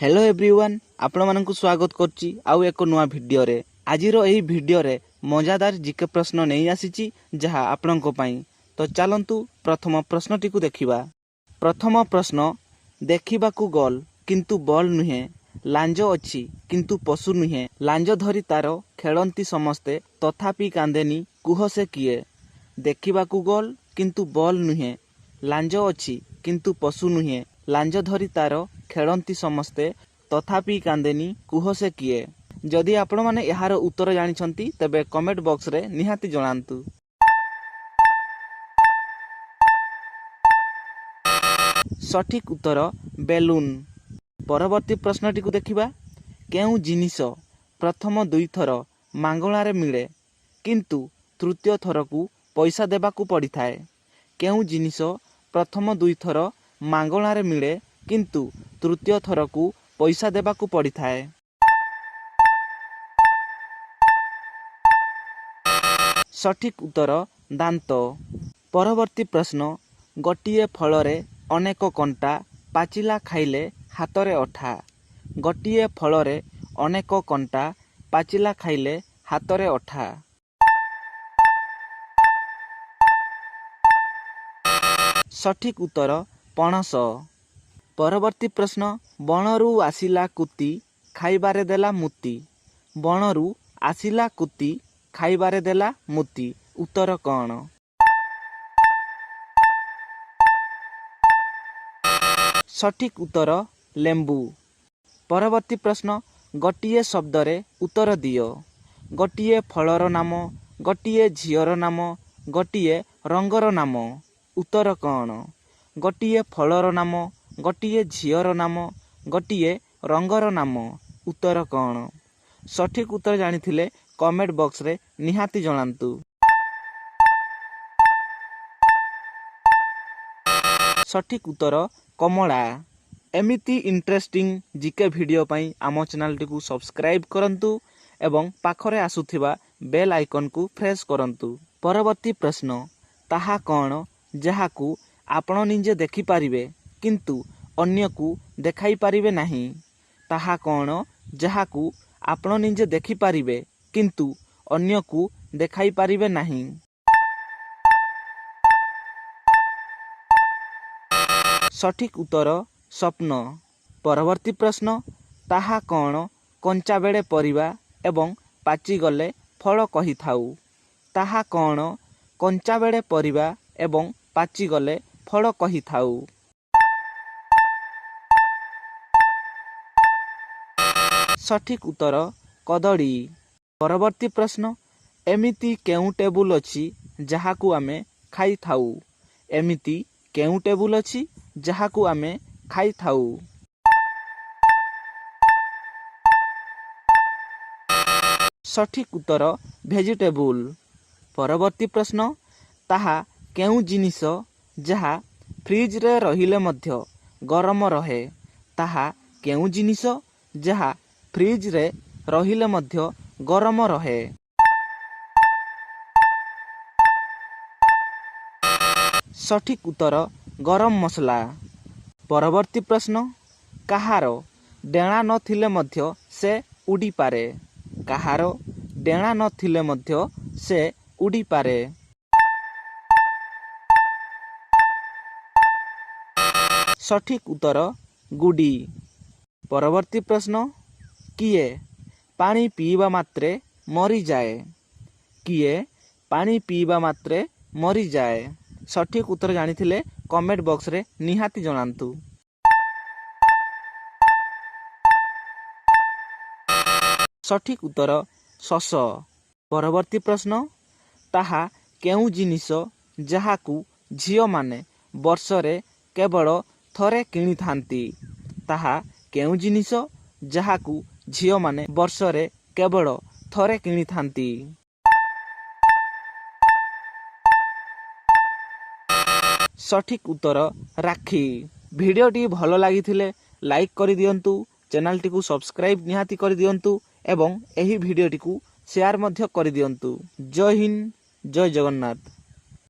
Hello everyone आपण मानक स्वागत करछि आउ एक नुआ भिडियो रे। आजिरो एही भिडियो रे मजादार जीके प्रश्न नहीं आसीछि जहा आपणको पई। तो चलंतु प्रथम प्रश्नटी को देखिबा। प्रथम प्रश्न, देखिबाकू गोल किंतु बल नुहे, लांज अछि किंतु पशु नुहे, लांज धरी तार खेलंती समस्ते तथापि कांदेनी, कुह से किए। देखिबाकू गोल किंतु बल नुहे, लांज अछि किंतु पशु नुहे, लांज धरी तार खेलंती समस्ते तथापि कांदेनी, कुह से किए। जदि आपण माने यार उत्तर जानिछंती तबे कमेंट बॉक्स रे निहाती जणांतु। सठिक उत्तर बेलून। परवर्ती प्रश्नटी को देखिबा। केउ जिनिस प्रथम दुई थर मांगणारे मिले किंतु तृतीय थर को पैसा देबाकू पड़ी थाए। केउ जिनिस प्रथम दुई थर मांगणारे मिले किंतु तृतीय थर को पैसा देबाकू पड़ी थाए। सठिक उत्तर दांत। परवर्ती प्रश्न, गोटिए फलरे अनेक कंटा, पाचिला खाइले हातरे अठा। गोटिए फलरे अनेक कंटा, पाचिला खाइले हातरे अठा। सठिक उत्तर पणस। परवर्ती प्रश्न, बणरू आसिला कुती, खाइबारे देला मुती। बणरू आसिला कुती, खाइबारे देला मुती। उत्तर कौन? सठिक उत्तर लेंबू। परवर्ती प्रश्न, गोटिए शब्दरे उत्तर दियो। गोटिए फलर नाम, गोटिए झीयर नाम, गोटिए रंगर नाम। उत्तर कौन? गोटिए फलर नाम, गोटिए झीयर नाम, गोटिए रंगर नाम। उत्तर कौन? सठिक उत्तर जानिथिले कमेंट बॉक्स रे निहाती जणांतु। सठिक उत्तर कमला। एमिति इंटरेस्टिंग जीके वीडियो पई आमो चैनल टी को सब्सक्राइब करंतु एवं पाखरे आसुथिबा बेल आइकन को प्रेस करंतु। परवर्ती प्रश्न, ताहा कौन जहाकू आपण निजे देखि पारिबे किंतु अन्य को देखाई पारिबे नहीं। ताहा कौन जहाकू आपण निजे देखि पारिबे किंतु अन्य को देखाई पारिबे नहीं। सठिक उत्तर स्वप्न। परवर्ती प्रश्न, ताहा कौन कंचा बेड़े परिबा एवं पाची गले फल कही थाऊ। ताहा कौन कंचा बेड़े परिबा एवं पाची गले फल कही थाऊ। सठिक उत्तर कदड़ी। परवर्ती प्रश्न, एमिति केउ टेबुल अछि जहाकू आमे खाई थाऊ। एमिति केउ टेबुल अछि जहाकू आमे खाई थाऊ। सठिक उत्तर भेजिटेबुल। परवर्ती प्रश्न, ताहा केउ जिनिस जहा फ्रिज रे रहिले मध्य गरम रहे। ताहा केउ जिनिस जहा फ्रिज रे रहिले मध्य गरम रहे। सठिक उत्तर गरम मसला। परवर्ती प्रश्न, काहार डेणा नथिले मध्य से उड़ी पारे। काहार डेणा नथिले मध्य से उड़ी पारे। सठिक उत्तर गुडी। परवर्ती प्रश्न, किए पानी पीवा मात्रे मरी जाए। किए पानी पीवा मात्रे मरी जाए। सठिक उत्तर जानिथिले कमेंट बॉक्स रे निहाती जणांतु। सठिक उत्तर शश। परवर्ती प्रश्न, ताहा केउ जिनिस जहाकू झियो माने वर्षरे केवल थरे किणी थांती। ताहा केउ जिनिस जहाकू झियो माने वर्षरे केवल थरे किणी थांती। सठिक उत्तर राखी। भिडियोटी भल लागिथिले लाइक करि दियंतु, चैनल टी को सब्सक्राइब निहाती करि दियंतु एवं एही भिडियोटी को शेयर मध्य करि दियंतु। जय हिंद, जय जगन्नाथ।